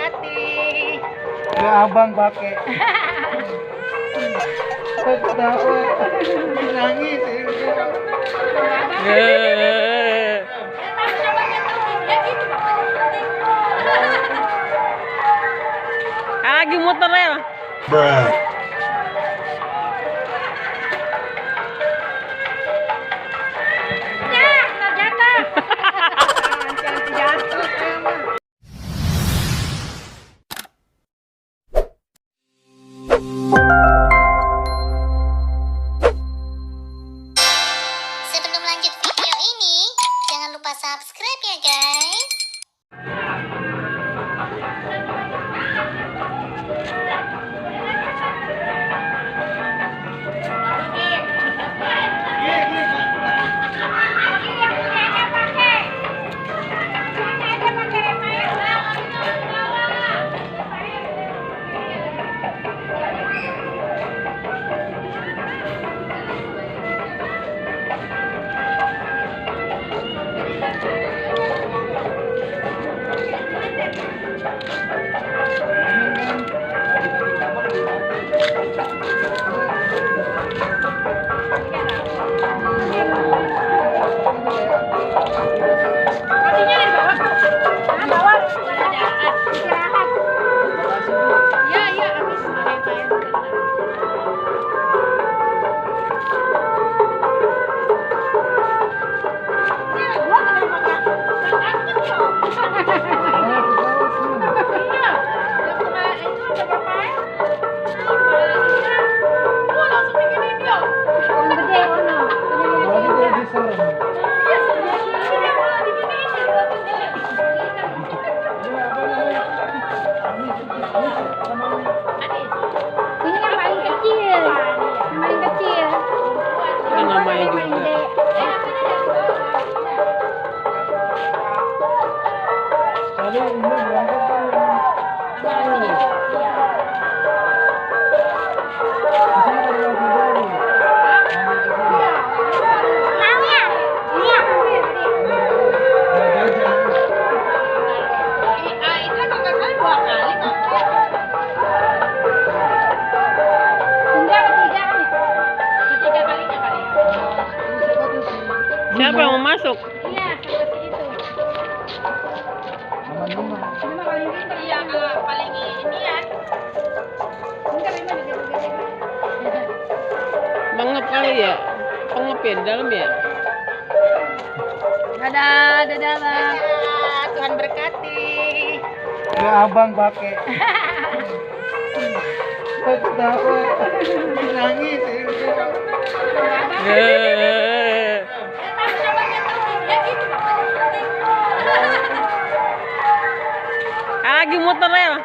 memberkati. Ya abang pakai. Ketawa, nangis. Lagi muter ya. Sebelum lanjut video ini, jangan lupa subscribe ya guys. Ini yang paling kecil. Yang paling kecil. Itu namanya juga. Kalau ini berangkat kan. Mau ya? Iya. Itu kalau nggak salah 2 kali kok. Enggak, ketiga kan ya? 3 kalinya kali ya. Siapa yang mau masuk? Iya, sama si itu. Aman-aman. Ini mah paling pintar. Iya, kalau paling inian. Enggak, memang digede-gede. Pengep kali ya. Pengep ya di dalam ya. Dadah, dadah bang. Dadah, Tuhan berkati. Ya abang pakai. Ketawa, nangis. Lagi muter ya.